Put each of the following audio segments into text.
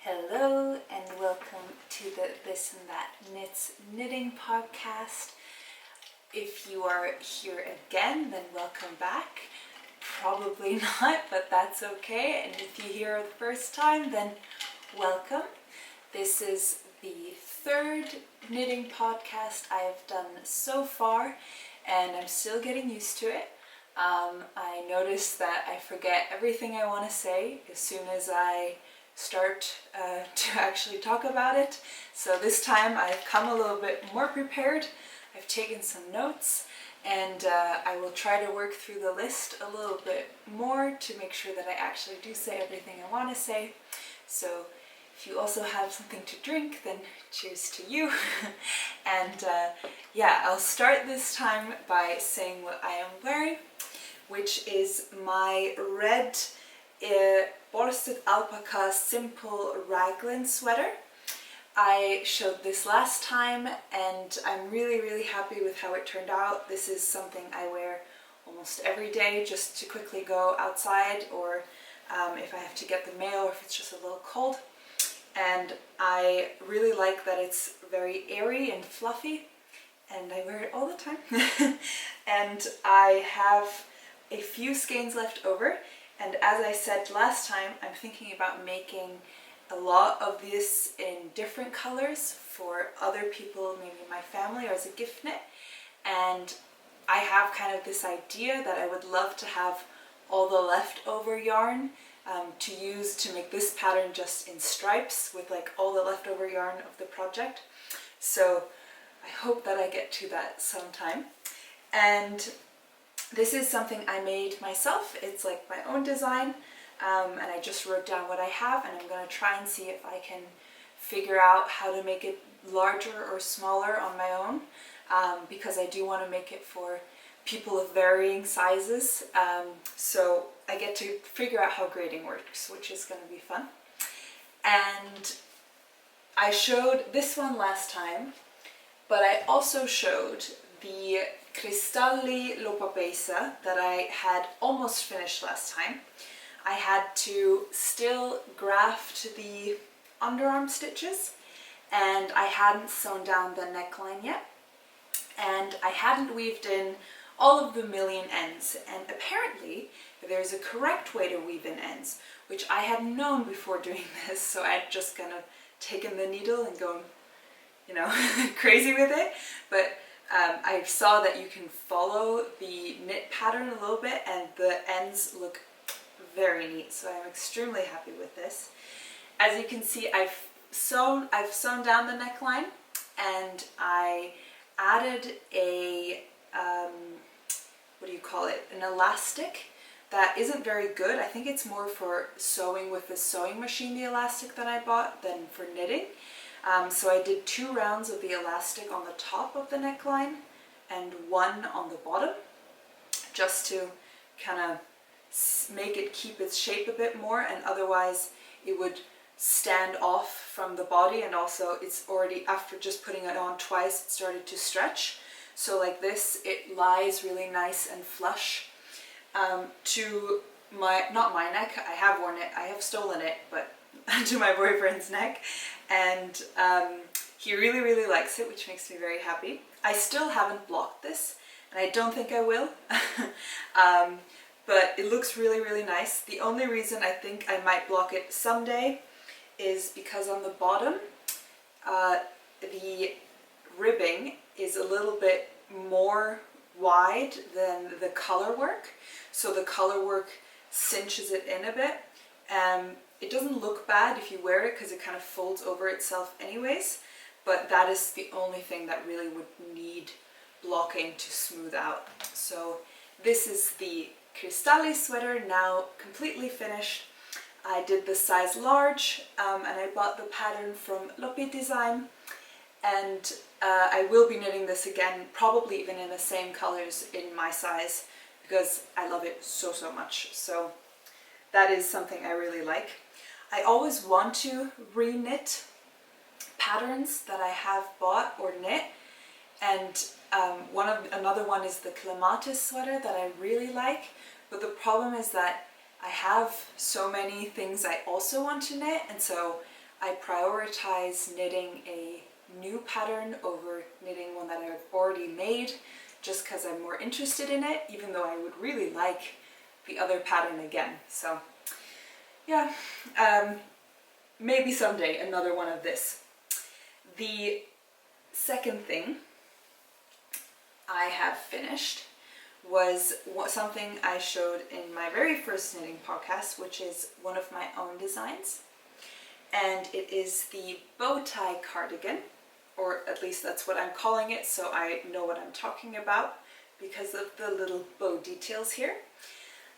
Hello and welcome to the This and That Knits Knitting podcast. If you are here again, then welcome back. Probably not, but that's okay. And if you're here the first time, then welcome. This is the third knitting podcast I have done so far, and I'm still getting used to it. I noticed that I forget everything I want to say as soon as I start to actually talk about it. So this time I've come a little bit more prepared. I've taken some notes, and I will try to work through the list a little bit more to make sure that I actually do say everything I want to say. So if you also have something to drink, then cheers to you. And yeah, I'll start this time by saying what I am wearing, which is my red Borstett Alpaca simple Raglan sweater. I showed this last time and I'm really happy with how it turned out. This is something I wear almost every day just to quickly go outside, or if I have to get the mail, or if it's just a little cold. And I really like that it's very airy and fluffy, and I wear it all the time. And I have a few skeins left over. And as I said last time, I'm thinking about making a lot of this in different colors for other people, maybe my family, or as a gift knit. And I have kind of this idea that I would love to have all the leftover yarn to use to make this pattern just in stripes with like all the leftover yarn of the project. So I hope that I get to that sometime. And this is something I made myself. It's like my own design, and I just wrote down what I have, and I'm going to try and see if I can figure out how to make it larger or smaller on my own, because I do want to make it for people of varying sizes, so I get to figure out how grading works, which is going to be fun. And I showed this one last time, but I also showed the Kristali Lopapeysa that I had almost finished last time. I had to still graft the underarm stitches, and I hadn't sewn down the neckline yet, and I hadn't weaved in all of the million ends. And apparently there's a correct way to weave in ends, which I had known before doing this, so I'd just kind of taken the needle and gone, you know, crazy with it. But I saw that you can follow the knit pattern a little bit, and the ends look very neat, so I'm extremely happy with this. As you can see, I've sewn down the neckline, and I added a what do you call it, an elastic that isn't very good. I think it's more for sewing with the sewing machine, the elastic that I bought, than for knitting. So I did 2 rounds of the elastic on the top of the neckline and 1 on the bottom, just to kind of make it keep its shape a bit more, and otherwise it would stand off from the body, and also it's already, after just putting it on twice, it started to stretch. So like this, it lies really nice and flush to my, not my neck, I have worn it, I have stolen it, but to my boyfriend's neck, and he really likes it, which makes me very happy. I still haven't blocked this, and I don't think I will, but it looks really nice. The only reason I think I might block it someday is because on the bottom the ribbing is a little bit more wide than the color work, so the color work cinches it in a bit. It doesn't look bad if you wear it because it kind of folds over itself anyways, but that is the only thing that really would need blocking to smooth out. So this is the Kristali sweater, now completely finished. I did the size large, and I bought the pattern from Lopi Design, and I will be knitting this again, probably even in the same colors in my size, because I love it so much. So that is something I really like. I always want to re-knit patterns that I have bought or knit, and another one is the clematis sweater that I really like, but the problem is that I have so many things I also want to knit, and so I prioritize knitting a new pattern over knitting one that I've already made, just because I'm more interested in it, even though I would really like the other pattern again. So yeah, maybe someday another one of this. The second thing I have finished was something I showed in my very first knitting podcast, which is one of my own designs. And it is the bow tie cardigan, or at least that's what I'm calling it, so I know what I'm talking about because of the little bow details here.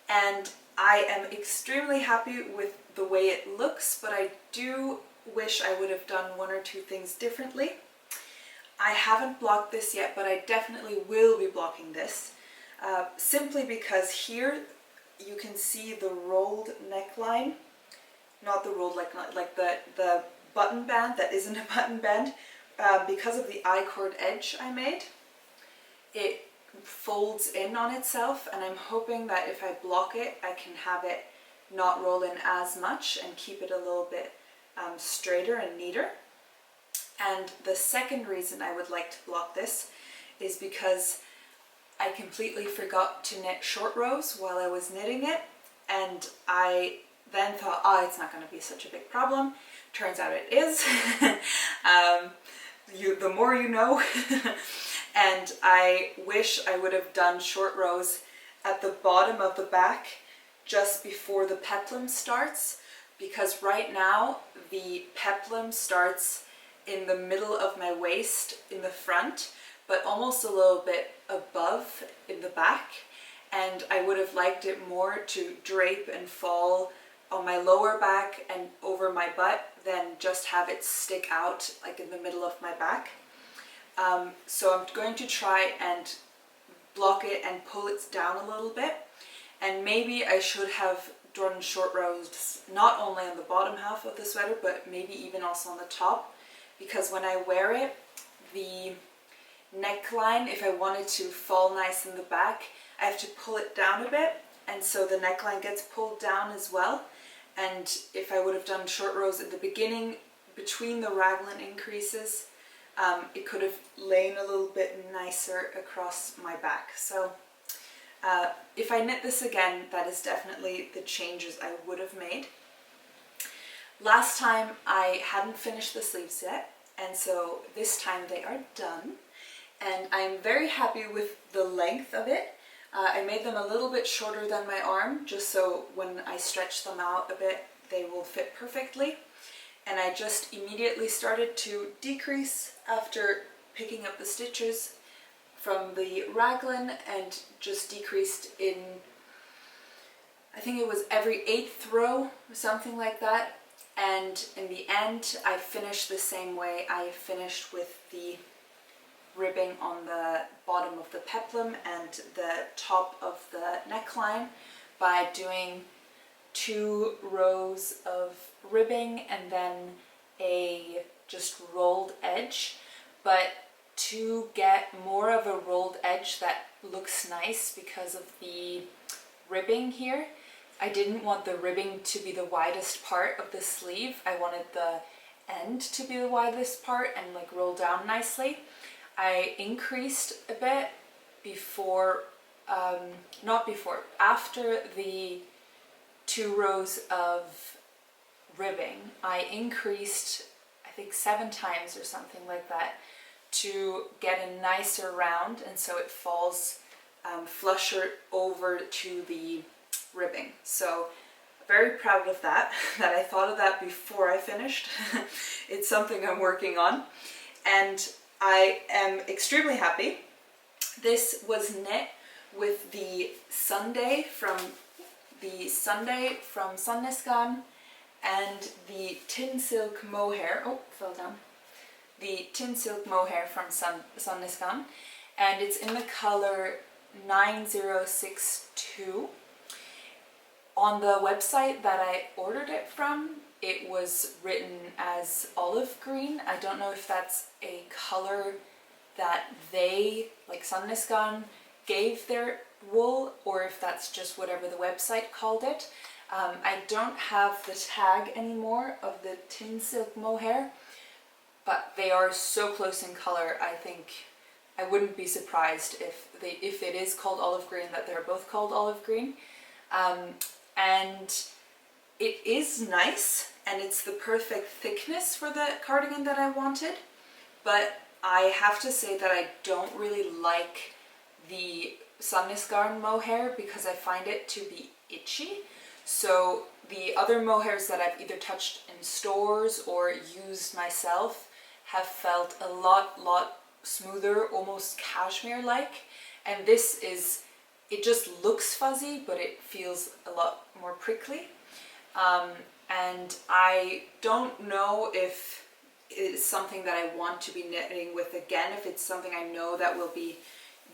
And I am extremely happy with the way it looks, but I do wish I would have done one or two things differently. I haven't blocked this yet, but I definitely will be blocking this, simply because here you can see the rolled neckline, not the rolled like the button band that isn't a button band, because of the I-cord edge I made. It folds in on itself, and I'm hoping that if I block it, I can have it not roll in as much and keep it a little bit straighter and neater. And the second reason I would like to block this is because I completely forgot to knit short rows while I was knitting it, and I then thought, oh, it's not going to be such a big problem. Turns out it is. The more you know. And I wish I would have done short rows at the bottom of the back just before the peplum starts, because right now the peplum starts in the middle of my waist in the front, but almost a little bit above in the back, and I would have liked it more to drape and fall on my lower back and over my butt than just have it stick out like in the middle of my back. So I'm going to try and block it and pull it down a little bit, and maybe I should have done short rows not only on the bottom half of the sweater, but maybe even also on the top, because when I wear it, the neckline, if I wanted to fall nice in the back, I have to pull it down a bit, and so the neckline gets pulled down as well. And if I would have done short rows at the beginning between the raglan increases, it could have lain a little bit nicer across my back. So if I knit this again, that is definitely the changes I would have made. Last time I hadn't finished the sleeves yet, and so this time they are done, and I'm very happy with the length of it. I made them a little bit shorter than my arm, just so when I stretch them out a bit, they will fit perfectly. And I just immediately started to decrease after picking up the stitches from the raglan, and just decreased in, I think it was every 8th row or something like that. And in the end, I finished the same way I finished with the ribbing on the bottom of the peplum and the top of the neckline, by doing 2 rows of ribbing and then a just rolled edge. But to get more of a rolled edge that looks nice because of the ribbing here, I didn't want the ribbing to be the widest part of the sleeve. I wanted the end to be the widest part and like roll down nicely. I increased a bit after the 2 rows of ribbing. I increased, I think 7 times or something like that, to get a nicer round, and so it falls flusher over to the ribbing. So very proud of that, that I thought of that before I finished. It's something I'm working on, and I am extremely happy. This was knit with the Sunday from Sandnesgarn and the tynn silk mohair. Oh, fell down. The tynn silk mohair from Sandnesgarn, and it's in the color 9062. On the website that I ordered it from, it was written as olive green. I don't know if that's a color that they, like Sandnesgarn, gave their wool, or if that's just whatever the website called it. I don't have the tag anymore of the tynn silk mohair, but they are so close in color. I think I wouldn't be surprised if it is called olive green, that they're both called olive green. And it is nice, and it's the perfect thickness for the cardigan that I wanted, but I have to say that I don't really like the Sandnesgarn mohair because I find it to be itchy. So the other mohairs that I've either touched in stores or used myself have felt a lot smoother, almost cashmere-like, and this is, it just looks fuzzy, but it feels a lot more prickly. And I don't know if it's something that I want to be knitting with again, if it's something I know that will be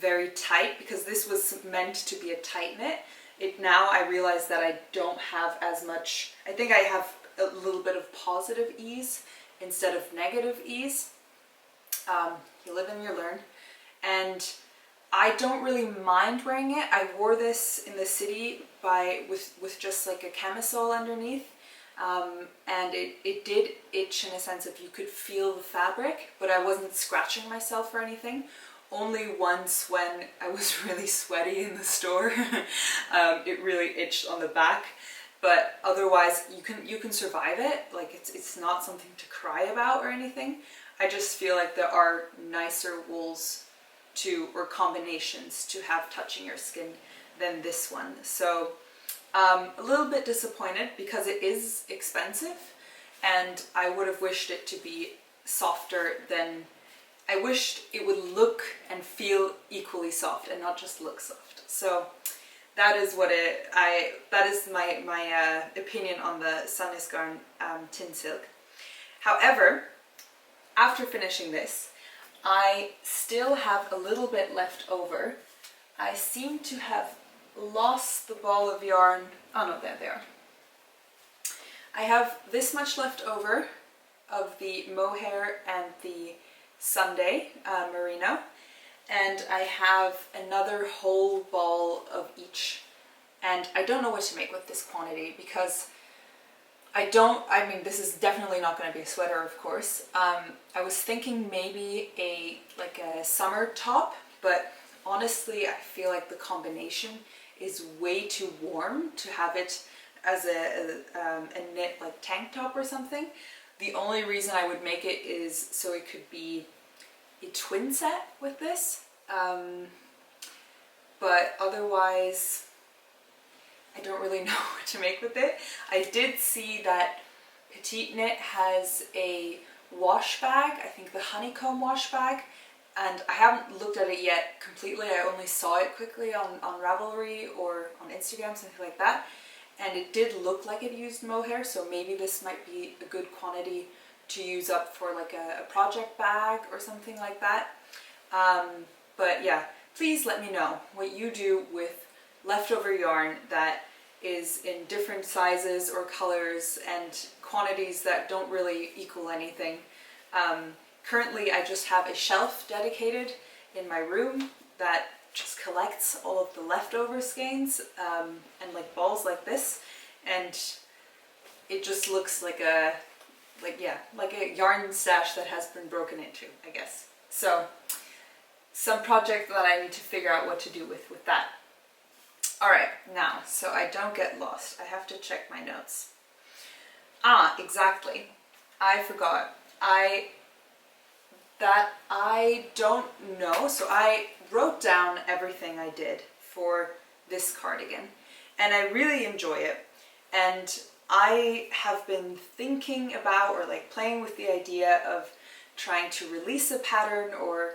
very tight, because this was meant to be a tight knit. Now I realize that I don't have as much, I think I have a little bit of positive ease instead of negative ease. You live and you learn. And I don't really mind wearing it. I wore this in the city with just like a camisole underneath. And it did itch in a sense of you could feel the fabric, but I wasn't scratching myself or anything. Only once when I was really sweaty in the store, it really itched on the back. But otherwise, you can survive it. Like it's not something to cry about or anything. I just feel like there are nicer wools or combinations to have touching your skin than this one. So a little bit disappointed because it is expensive, and I would have wished it to be softer than, I wished it would look and feel equally soft and not just look soft. So that is what that is my opinion on the Sandnesgarn tynn silk. However, after finishing this, I still have a little bit left over. I seem to have lost the ball of yarn. Oh no, there they are. I have this much left over of the mohair and the Sunday merino, and I have another whole ball of each, and I don't know what to make with this quantity because I mean this is definitely not going to be a sweater, of course. I was thinking maybe a summer top, but honestly I feel like the combination is way too warm to have it as a knit like tank top or something. The only reason I would make it is so it could be a twin set with this, but otherwise I don't really know what to make with it. I did see that Petite Knit has a wash bag, I think the honeycomb wash bag, and I haven't looked at it yet completely. I only saw it quickly on Ravelry or on Instagram, something like that, and it did look like it used mohair, so maybe this might be a good quantity to use up for like a project bag or something like that. But yeah, please let me know what you do with leftover yarn that is in different sizes or colors and quantities that don't really equal anything. Currently I just have a shelf dedicated in my room that just collects all of the leftover skeins and like balls like this, and it just looks like a yarn stash that has been broken into, I guess. So some project that I need to figure out what to do with that. Alright, now, so I don't get lost, I have to check my notes. Exactly. I forgot. I don't know, so I wrote down everything I did for this cardigan, and I really enjoy it, and I have been thinking about or like playing with the idea of trying to release a pattern, or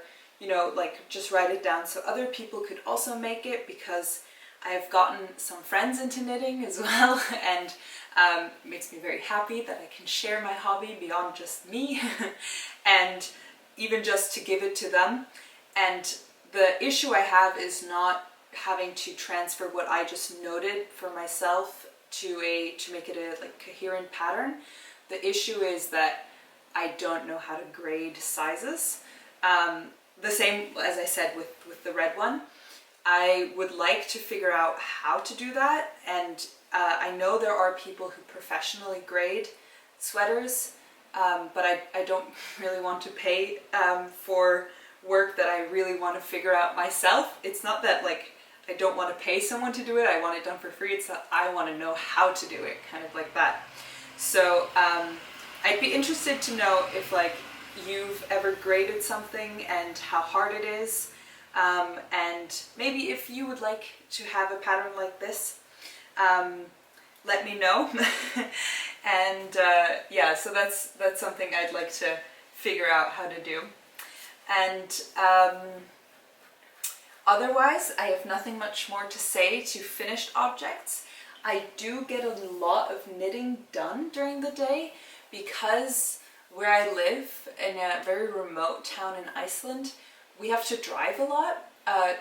like just write it down so other people could also make it, because I've gotten some friends into knitting as well, and it makes me very happy that I can share my hobby beyond just me and even just to give it to them. And the issue I have is not having to transfer what I just noted for myself to make it a like coherent pattern. The issue is that I don't know how to grade sizes. The same as I said with the red one. I would like to figure out how to do that, and I know there are people who professionally grade sweaters, but I don't really want to pay for work that I really want to figure out myself. It's not that like I don't want to pay someone to do it, I want it done for free, it's that I want to know how to do it, kind of like that. So I'd be interested to know if like you've ever graded something and how hard it is, and maybe if you would like to have a pattern like this, let me know. And yeah, so that's something I'd like to figure out how to do. And otherwise, I have nothing much more to say to finished objects. I do get a lot of knitting done during the day because where I live in a very remote town in Iceland, we have to drive a lot,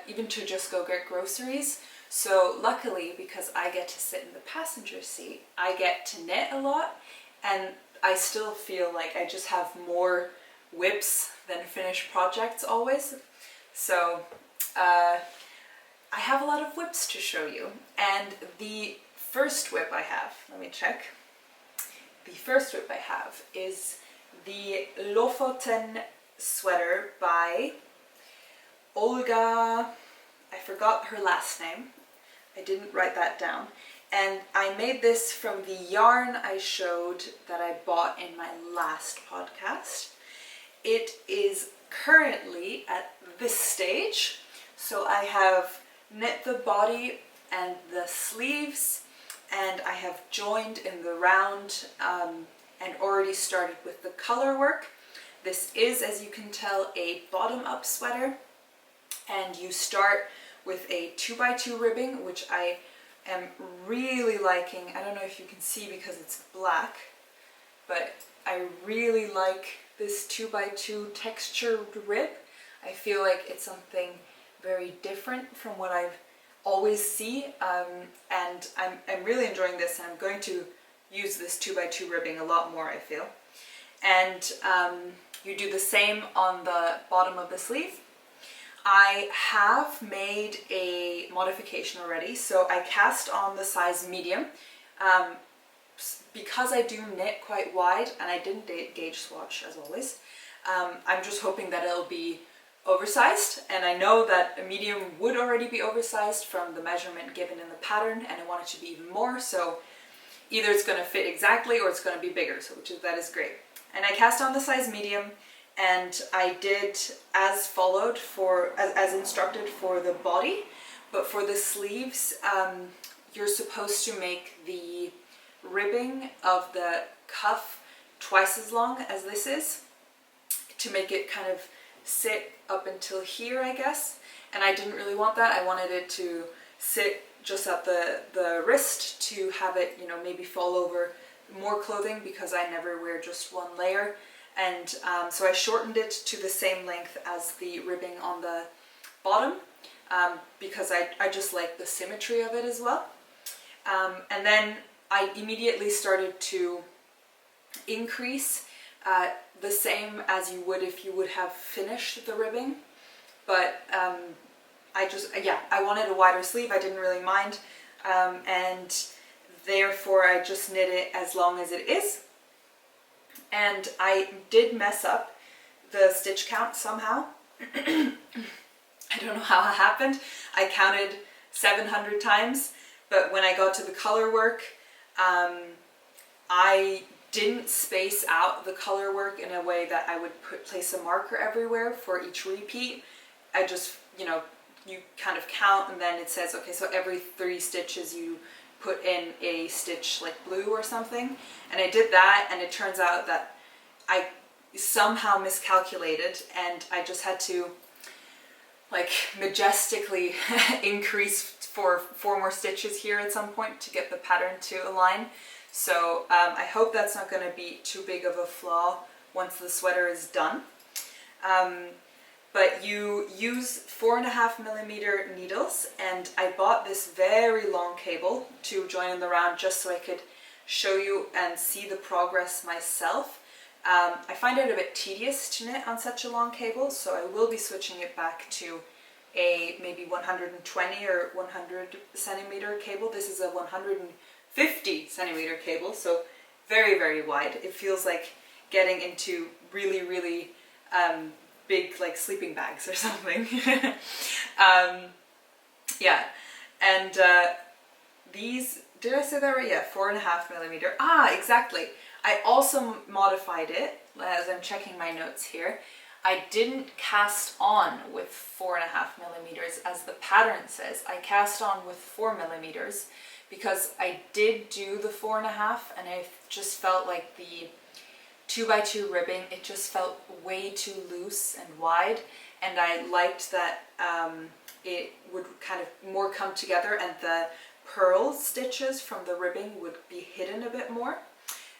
even to just go get groceries. So luckily, because I get to sit in the passenger seat, I get to knit a lot, and I still feel like I just have more whips than finished projects always. So I have a lot of whips to show you, and the first whip I have, let me check. The first whip I have is the Lofoten sweater by Olga, I forgot her last name, I didn't write that down. And I made this from the yarn I showed that I bought in my last podcast. It is currently at this stage. So I have knit the body and the sleeves, and I have joined in the round and already started with the color work. This is, as you can tell, a bottom-up sweater, and you start with a 2x2 ribbing, which I am really liking. I don't know if you can see because it's black, but I really like this 2x2 textured rib. I feel like it's something very different from what I always see, and I'm really enjoying this, and I'm going to use this 2x2 ribbing a lot more, I feel. And you do the same on the bottom of the sleeve. I have made a modification already, so I cast on the size medium. Because I do knit quite wide, and I didn't gauge swatch as always, I'm just hoping that it'll be oversized, and I know that a medium would already be oversized from the measurement given in the pattern, and I want it to be even more, so either it's going to fit exactly or it's going to be bigger, so that is great. And I cast on the size medium, and I did as followed as instructed for the body, but for the sleeves you're supposed to make the ribbing of the cuff twice as long as this is, to make it kind of sit up until here, I guess. And I didn't really want that. I wanted it to sit just at the wrist, to have it, you know, maybe fall over more clothing, because I never wear just one layer. And so I shortened it to the same length as the ribbing on the bottom, because I just like the symmetry of it as well. And then I immediately started to increase the same as you would if you would have finished the ribbing, but I wanted a wider sleeve. I didn't really mind, and therefore I just knit it as long as it is. And I did mess up the stitch count somehow. I don't know how it happened. I counted 700 times, but when I got to the color work, I didn't space out the color work in a way that I would place a marker everywhere for each repeat. I just, you know, you kind of count, and then it says, okay, so every 3 stitches you put in a stitch like blue or something. And I did that, and it turns out that I somehow miscalculated, and I just had to like majestically increase for 4 more stitches here at some point to get the pattern to align. So I hope that's not going to be too big of a flaw once the sweater is done. But you use 4.5mm needles, and I bought this very long cable to join in the round just so I could show you and see the progress myself. I find it a bit tedious to knit on such a long cable, so I will be switching it back to a maybe 120 or 100 centimeter cable. This is a 150 50 centimeter cable, so very, very wide. It feels like getting into really, really big like sleeping bags or something. Yeah, and these, did I say that right? Yeah, 4.5 millimeter. Ah, exactly. I also modified it as I'm checking my notes here. I didn't cast on with 4.5 millimeters as the pattern says. I cast on with 4 millimeters because I did do the 4.5 and I just felt like the 2x2 ribbing, it just felt way too loose and wide, and I liked that it would kind of more come together and the pearl stitches from the ribbing would be hidden a bit more.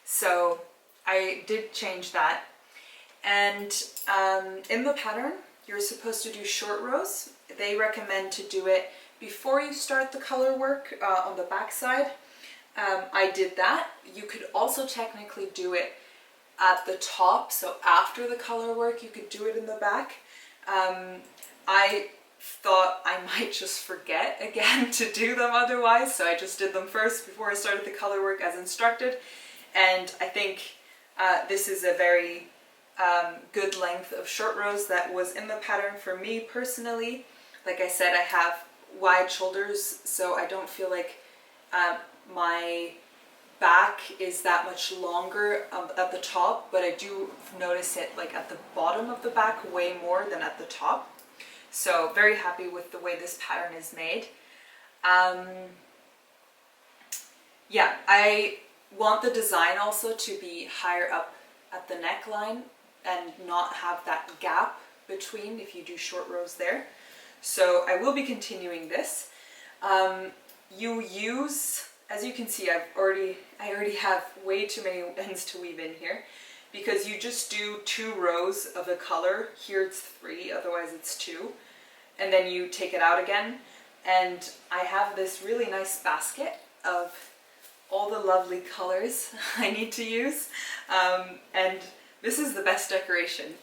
So I did change that. And in the pattern, you're supposed to do short rows. They recommend to do it before you start the color work on the back side. I did that. You could also technically do it at the top, so after the color work you could do it in the back. I thought I might just forget again to do them otherwise, so I just did them first before I started the color work as instructed, and I think this is a very good length of short rows that was in the pattern for me personally. Like I said, I have wide shoulders, so I don't feel like my back is that much longer at the top, but I do notice it like at the bottom of the back way more than at the top. So very happy with the way this pattern is made. Yeah, I want the design also to be higher up at the neckline and not have that gap between if you do short rows there. So I will be continuing this. You use, as you can see, I already have way too many ends to weave in here, because you just do 2 rows of a color. Here it's 3, otherwise it's 2, and then you take it out again. And I have this really nice basket of all the lovely colors I need to use, and this is the best decoration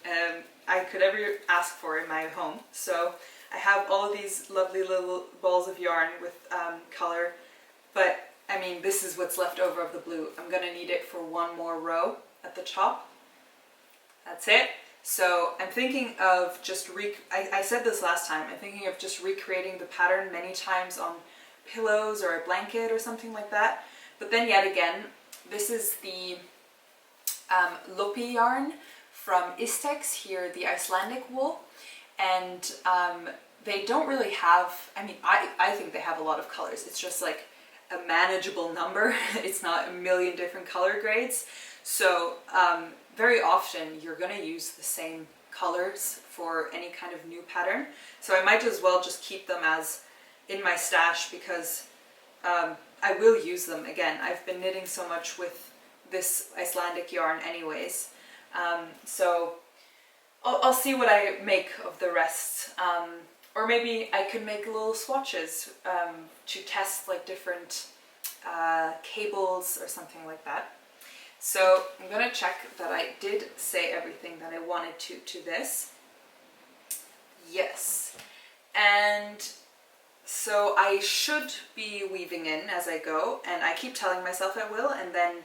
I could ever ask for in my home. So I have all of these lovely little balls of yarn with color, but I mean, this is what's left over of the blue. I'm gonna need it for 1 more row at the top. That's it. So I'm thinking of just I said this last time, I'm thinking of just recreating the pattern many times on pillows or a blanket or something like that. But then yet again, this is the Lopi yarn from Istex here, the Icelandic wool, and they don't really have, I mean, I think they have a lot of colors. It's just like a manageable number. It's not a million different color grades. So very often you're going to use the same colors for any kind of new pattern. So I might as well just keep them as in my stash, because I will use them again. I've been knitting so much with this Icelandic yarn anyways. So I'll see what I make of the rest. Or maybe I could make little swatches to test like different cables or something like that. So I'm gonna check that I did say everything that I wanted to this. Yes. And so I should be weaving in as I go, and I keep telling myself I will, and then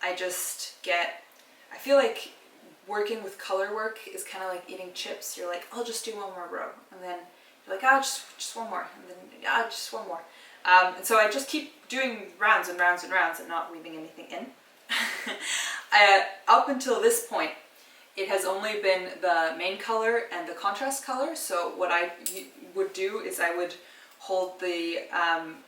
I just I feel like working with color work is kind of like eating chips. You're like, I'll just do 1 more row, and then you're like, just 1 more, and then just 1 more. And so I just keep doing rounds and rounds and rounds and not weaving anything in. Up until this point, it has only been the main color and the contrast color. So what I would do is I would hold the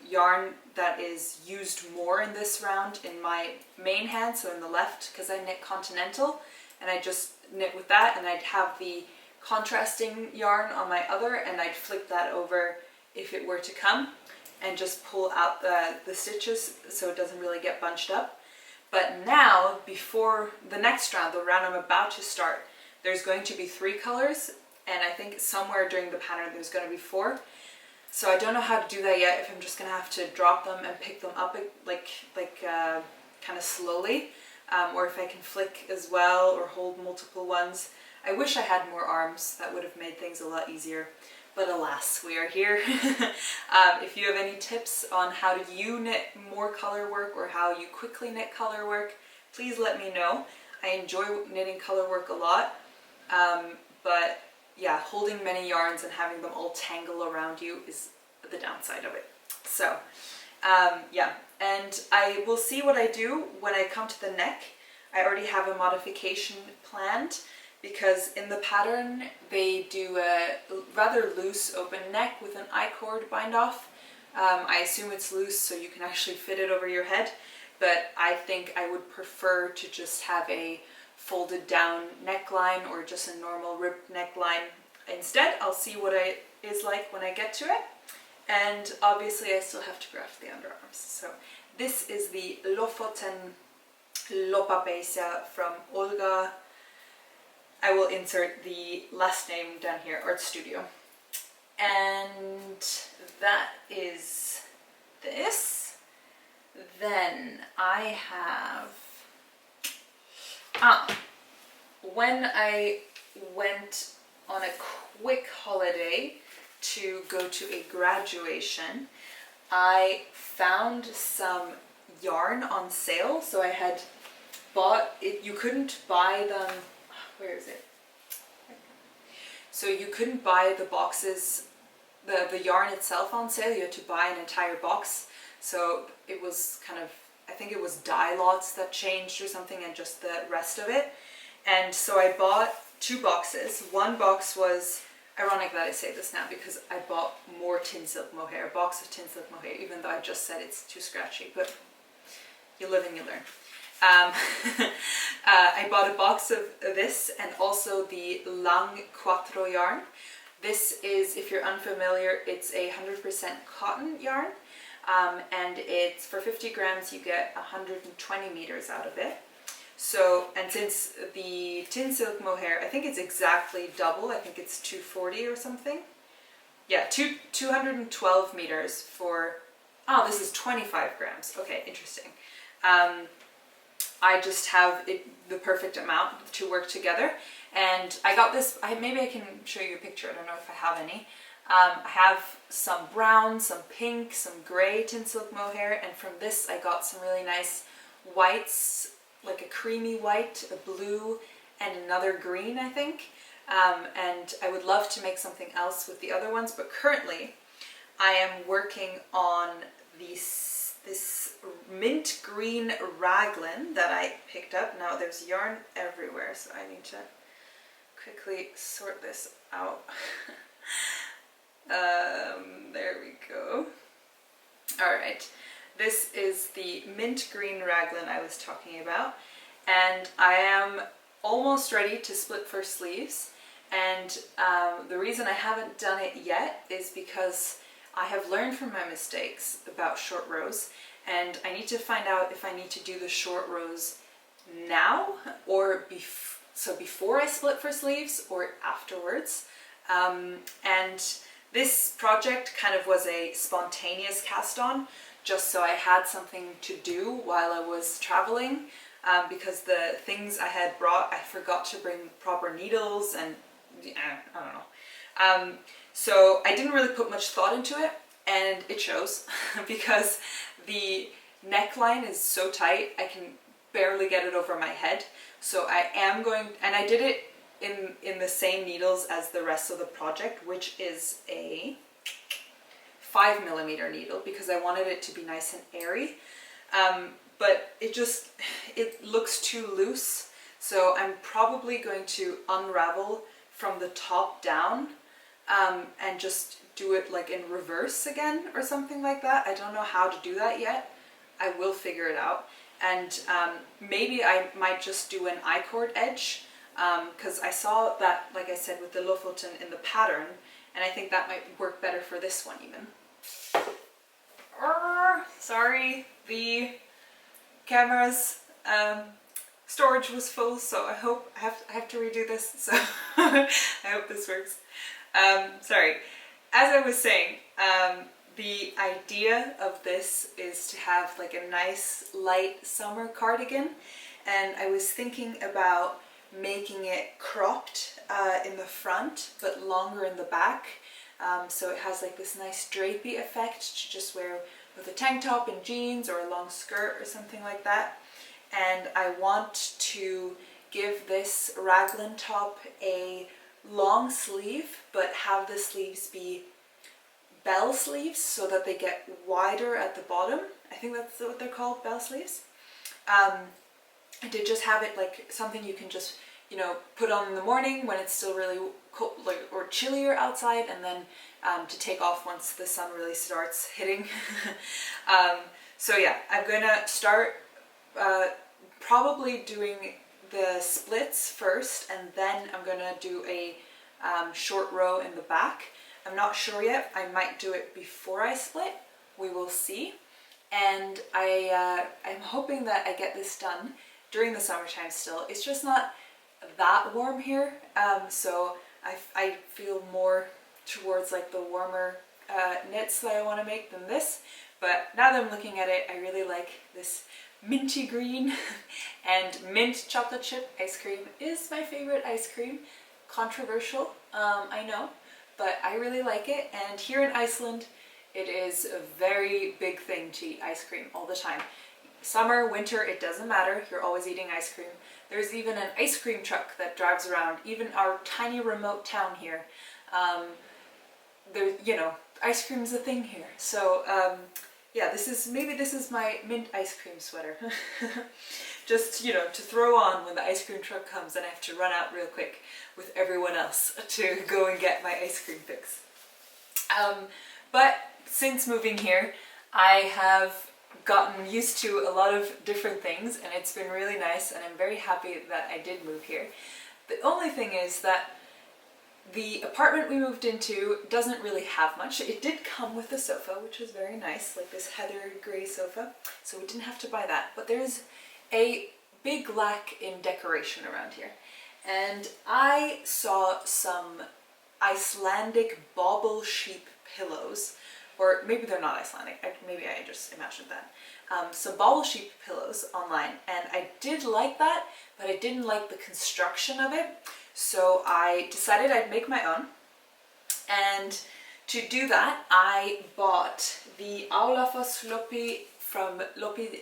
yarn that is used more in this round in my main hand, so in the left, because I knit continental, and I just knit with that, and I'd have the contrasting yarn on my other, and I'd flip that over if it were to come, and just pull out the stitches so it doesn't really get bunched up. But now, before the next round, the round I'm about to start, there's going to be 3 colors, and I think somewhere during the pattern there's going to be 4. So I don't know how to do that yet, if I'm just going to have to drop them and pick them up like kind of slowly, or if I can flick as well or hold multiple ones. I wish I had more arms. That would have made things a lot easier. but alas, we are here. If you have any tips on how do you knit more color work or how you quickly knit color work, please let me know. I enjoy knitting color work a lot, but yeah, holding many yarns and having them all tangle around you is the downside of it. So yeah, and I will see what I do when I come to the neck. I already have a modification planned because in the pattern they do a rather loose open neck with an I-cord bind off. I assume it's loose so you can actually fit it over your head, but I think I would prefer to just have a folded down neckline or just a normal ribbed neckline instead. I'll see what it is like when I get to it, and obviously I still have to graft the underarms. So this is the Lofoten Lopapeysa from Olga. I will insert the last name down here, Art Studio. And that is this. Then I have, when I went on a quick holiday to go to a graduation, I found some yarn on sale. So I had bought it, you couldn't buy them, where is it? So you couldn't buy the boxes, the yarn itself on sale, you had to buy an entire box. So it was kind of, I think it was dye lots that changed or something, and just the rest of it. And so I bought 2 boxes. One box was, ironic that I say this now because I bought more tynn silk mohair, a box of tynn silk mohair, even though I just said it's too scratchy, but you live and you learn. I bought a box of this and also the Lang Quattro yarn. This is, if you're unfamiliar, it's a 100% cotton yarn, and it's for 50 grams you get 120 meters out of it. So, and since the tynn silk mohair, I think it's exactly double, I think it's 240 or something. Yeah, 212 meters for, oh, this is 25 grams. Okay, interesting. I just have the perfect amount to work together, and I got this, maybe I can show you a picture, I don't know if I have any. I have some brown, some pink, some gray tynn silk mohair, and from this I got some really nice whites, like a creamy white, a blue, and another green, I think. And I would love to make something else with the other ones, but currently I am working on this mint green raglan that I picked up. Now there's yarn everywhere, so I need to quickly sort this out. There we go. Alright, this is the mint green raglan I was talking about, and I am almost ready to split for sleeves, and the reason I haven't done it yet is because I have learned from my mistakes about short rows, and I need to find out if I need to do the short rows now or before I split for sleeves or afterwards. And this project kind of was a spontaneous cast on, just so I had something to do while I was traveling, because the things I had brought, I forgot to bring proper needles, and I don't know. So I didn't really put much thought into it, and it shows because the neckline is so tight I can barely get it over my head. So I am going, and I did it in the same needles as the rest of the project, which is a 5mm needle, because I wanted it to be nice and airy, but it looks too loose, so I'm probably going to unravel from the top down, and just do it like in reverse again or something like that. I don't know how to do that yet. I will figure it out, and maybe I might just do an I-cord edge, because I saw that, like I said, with the Lofoten in the pattern, and I think that might work better for this one even. Sorry, the camera's storage was full, so I have to redo this, so I hope this works. Sorry. As I was saying, the idea of this is to have like a nice light summer cardigan, and I was thinking about making it cropped in the front but longer in the back, So it has like this nice drapey effect to just wear with a tank top and jeans or a long skirt or something like that. And I want to give this raglan top a long sleeve, but have the sleeves be bell sleeves so that they get wider at the bottom. I think that's what they're called, bell sleeves. And to just have it like something you can just, you know, put on in the morning when it's still really cold, like, or chillier outside, and then to take off once the sun really starts hitting. So yeah, I'm gonna start probably doing the splits first, and then I'm gonna do a short row in the back. I'm not sure yet. I might do it before I split. We will see. And I'm hoping that I get this done during the summertime still. It's just not that warm here, so I feel more towards like the warmer knits that I want to make than this. But now that I'm looking at it, I really like this minty green and mint chocolate chip ice cream is my favorite ice cream. Controversial, I know, but I really like it. And here in Iceland, it is a very big thing to eat ice cream all the time. Summer, winter, it doesn't matter. You're always eating ice cream. There's even an ice cream truck that drives around, even our tiny remote town here. There, you know, ice cream is a thing here. So yeah, this is my mint ice cream sweater. Just, you know, to throw on when the ice cream truck comes and I have to run out real quick with everyone else to go and get my ice cream fix. But since moving here, I have gotten used to a lot of different things, and it's been really nice, and I'm very happy that I did move here. The only thing is that the apartment we moved into doesn't really have much. It did come with a sofa, which was very nice, like this heather grey sofa, so we didn't have to buy that. But there's a big lack in decoration around here. And I saw some Icelandic bauble sheep pillows, or maybe they're not Icelandic, maybe I just imagined that. Some bauble sheep pillows online, and I did like that, but I didn't like the construction of it. So I decided I'd make my own, and to do that I bought the Lopi from Lopi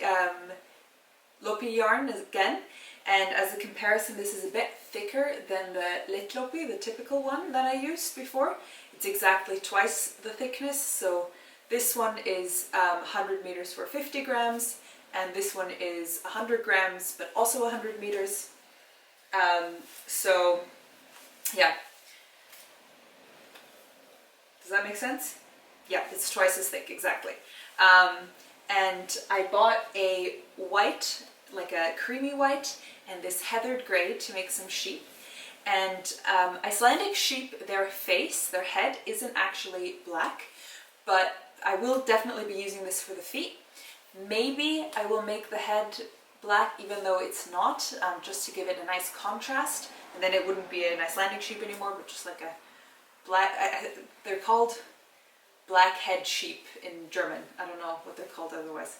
yarn again, and as a comparison this is a bit thicker than the Léttlopi, the typical one that I used before. It's exactly twice the thickness, so this one is 100 meters for 50 grams, and this one is 100 grams but also 100 meters. So yeah, does that make sense? Yeah, it's twice as thick, exactly. And I bought a white, like a creamy white, and this heathered grey to make some sheep. And Icelandic sheep, their face, their head isn't actually black, but I will definitely be using this for the feet. Maybe I will make the head black even though it's not, just to give it a nice contrast, and then it wouldn't be an Icelandic sheep anymore, but just like a black, they're called black head sheep in German. I don't know what they're called otherwise.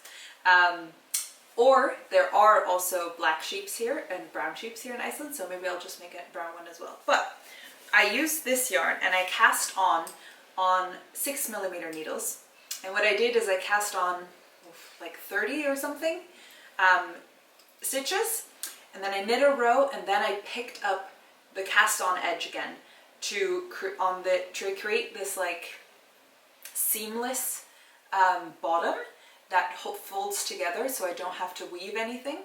Or there are also black sheeps here and brown sheeps here in Iceland, so maybe I'll just make a brown one as well. But I used this yarn and I cast on 6mm needles, and what I did is I cast on like 30 or something stitches, and then I knit a row, and then I picked up the cast on edge again to create this like seamless bottom that folds together so I don't have to weave anything.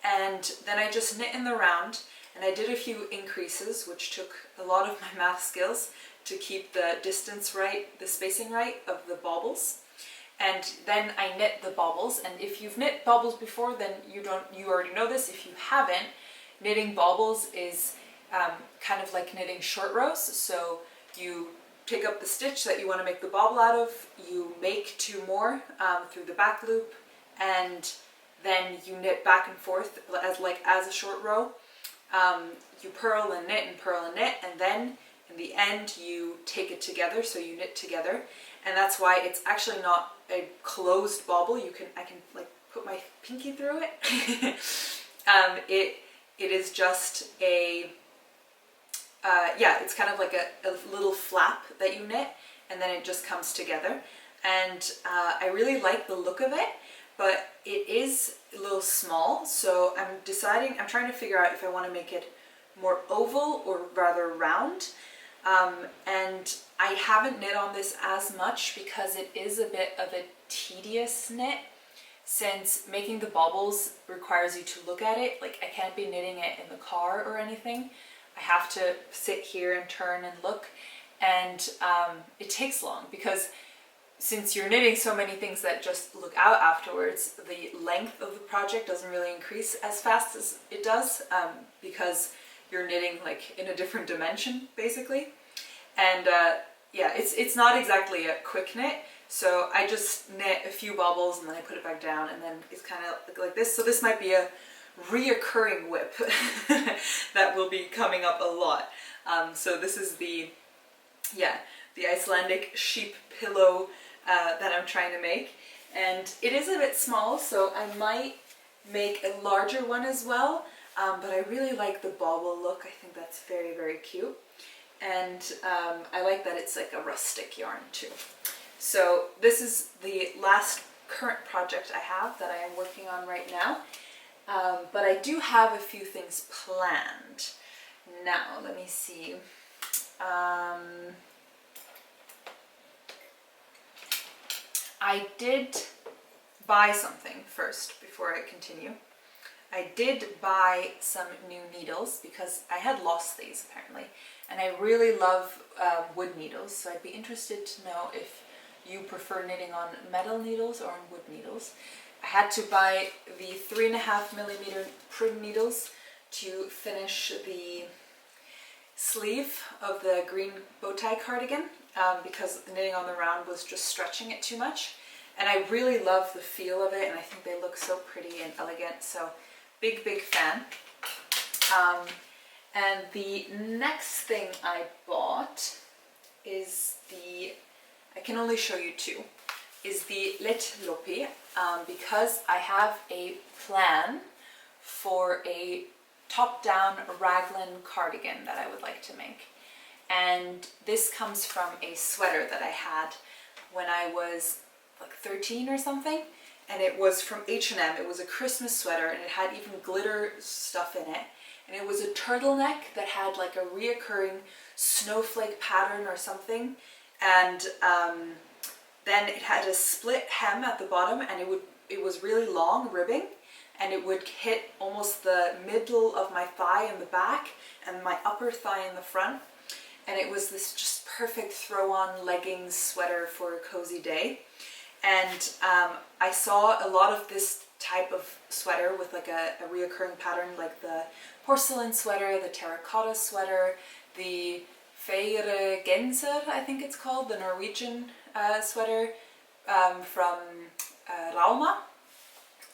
And then I just knit in the round, and I did a few increases, which took a lot of my math skills to keep the distance right, the spacing right of the baubles. And then I knit the baubles, and if you've knit baubles before, then you already know this. If you haven't, knitting baubles is kind of like knitting short rows. So you pick up the stitch that you want to make the bauble out of, you make 2 more through the back loop, and then you knit back and forth as a short row. You purl and knit and purl and knit, and then in the end you take it together, so you knit together. And that's why it's actually not a closed bauble. I can like put my pinky through it. It is just a yeah, it's kind of like a little flap that you knit, and then it just comes together. And I really like the look of it, but it is a little small, so I'm trying to figure out if I want to make it more oval or rather round. And I haven't knit on this as much because it is a bit of a tedious knit, since making the baubles requires you to look at it. Like, I can't be knitting it in the car or anything. I have to sit here and turn and look, and it takes long because since you're knitting so many things that just look out afterwards, the length of the project doesn't really increase as fast as it does, because you're knitting like in a different dimension basically. And yeah, it's not exactly a quick knit, so I just knit a few baubles and then I put it back down, and then it's kind of like this. So this might be a reoccurring whip that will be coming up a lot. So this is the Icelandic sheep pillow that I'm trying to make, and it is a bit small, so I might make a larger one as well, but I really like the bauble look. I think that's very, very cute, and I like that it's like a rustic yarn too. So this is the last current project I have that I am working on right now, but I do have a few things planned. Now let me see. I did buy something first before I continue. I did buy some new needles because I had lost these apparently, and I really love wood needles, so I'd be interested to know if you prefer knitting on metal needles or on wood needles. I had to buy the 3.5mm prim needles to finish the sleeve of the green bow tie cardigan, because knitting on the round was just stretching it too much, and I really love the feel of it, and I think they look so pretty and elegant, so big fan. And the next thing I bought is I can only show you two, is the Léttlopi, because I have a plan for a top-down raglan cardigan that I would like to make. And this comes from a sweater that I had when I was like 13 or something, and it was from H&M. It was a Christmas sweater, and it had even glitter stuff in it, and it was a turtleneck that had like a reoccurring snowflake pattern or something, and then it had a split hem at the bottom, and it was really long ribbing, and it would hit almost the middle of my thigh in the back and my upper thigh in the front. And it was this just perfect throw-on leggings sweater for a cozy day. And I saw a lot of this type of sweater with like a reoccurring pattern, like the porcelain sweater, the terracotta sweater, the Genser, I think it's called, the Norwegian sweater from Rauma.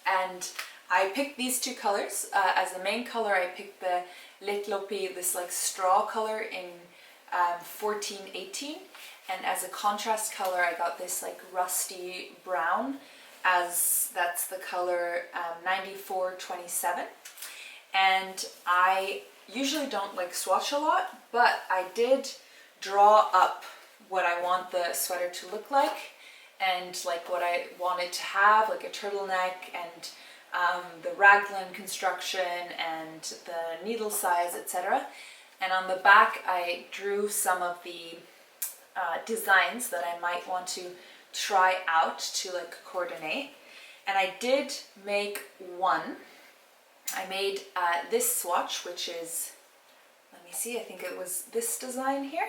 And I picked these two colors. As the main color, I picked the Léttlopi, this like straw color in 1418, and as a contrast color I got this like rusty brown, as that's the color 9427. And I usually don't like swatch a lot, but I did draw up what I want the sweater to look like, and like what I wanted to have, like a turtleneck, and the raglan construction and the needle size, etc. And on the back I drew some of the designs that I might want to try out to like coordinate. And I did make one. I made this swatch, which is, let me see, I think it was this design here.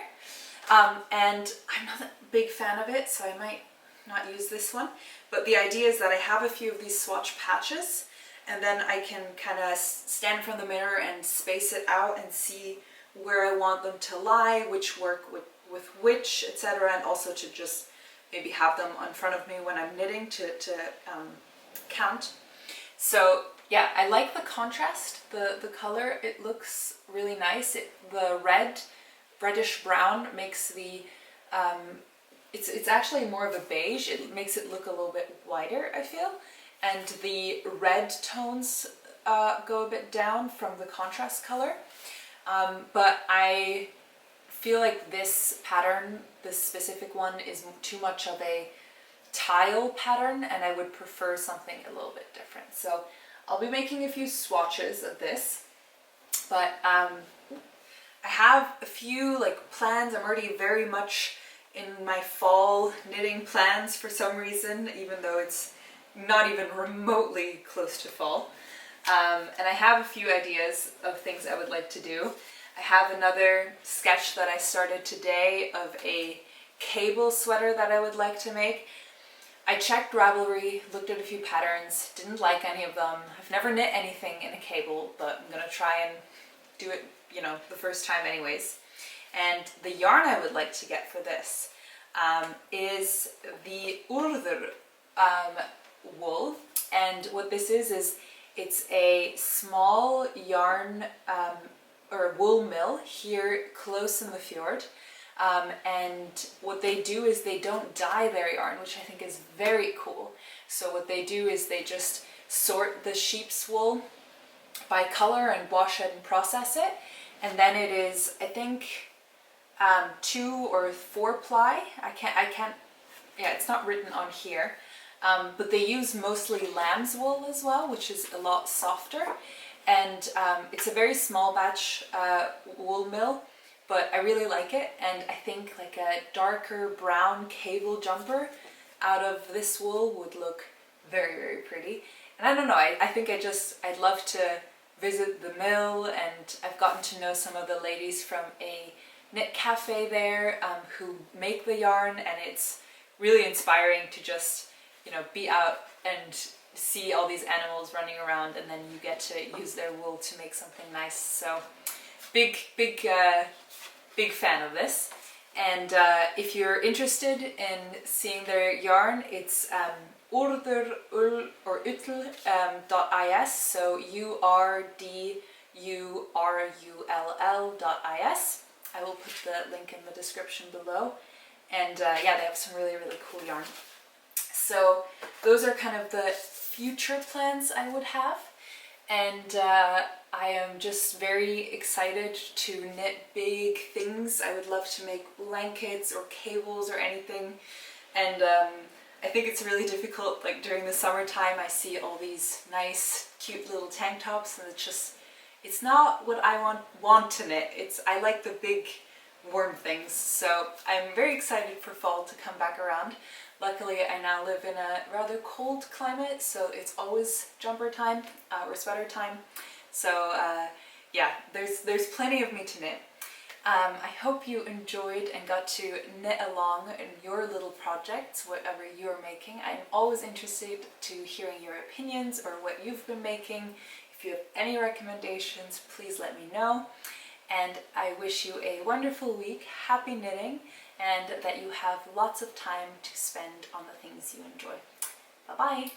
And I'm not a big fan of it, so I might not use this one. But the idea is that I have a few of these swatch patches, and then I can kind of stand in front of the mirror and space it out and see where I want them to lie, which work with which, etc. And also to just maybe have them in front of me when I'm knitting to count. So yeah, I like the contrast, the color, it looks really nice. The reddish brown makes the, it's actually more of a beige, it makes it look a little bit whiter, I feel. And the red tones go a bit down from the contrast color. But I feel like this pattern, this specific one, is too much of a tile pattern, and I would prefer something a little bit different. So I'll be making a few swatches of this, but I have a few like plans. I'm already very much in my fall knitting plans for some reason, even though it's not even remotely close to fall. And I have a few ideas of things I would like to do. I have another sketch that I started today of a cable sweater that I would like to make. I checked Ravelry, looked at a few patterns, didn't like any of them. I've never knit anything in a cable, but I'm gonna try and do it, you know, the first time anyways. And the yarn I would like to get for this is the Urður wool. And what this is it's a small yarn or wool mill here close in the fjord. And what they do is they don't dye their yarn, which I think is very cool. So what they do is they just sort the sheep's wool by color and wash it and process it. And then it is, I think, 2 or 4 ply. I can't, yeah, it's not written on here. But they use mostly lamb's wool as well, which is a lot softer. And it's a very small batch wool mill, but I really like it. And I think like a darker brown cable jumper out of this wool would look very, very pretty. And I don't know, I think I'd love to visit the mill, and I've gotten to know some of the ladies from a knit cafe there who make the yarn, and it's really inspiring to just, you know, be out and see all these animals running around, and then you get to use their wool to make something nice. So big fan of this. And if you're interested in seeing their yarn, it's urdur or utl.is, so URDURULL.is. I will put the link in the description below. And yeah, they have some really, really cool yarn. So those are kind of the future plans I would have. And I am just very excited to knit big things. I would love to make blankets or cables or anything. And I think it's really difficult, like during the summertime I see all these nice cute little tank tops, and it's not what I want to knit. I like the big warm things. So I'm very excited for fall to come back around. Luckily I now live in a rather cold climate, so it's always jumper time or sweater time. So yeah, there's plenty of me to knit. I hope you enjoyed and got to knit along in your little projects, whatever you're making. I'm always interested to hearing your opinions or what you've been making. If you have any recommendations, please let me know. And I wish you a wonderful week, happy knitting, and that you have lots of time to spend on the things you enjoy. Bye-bye!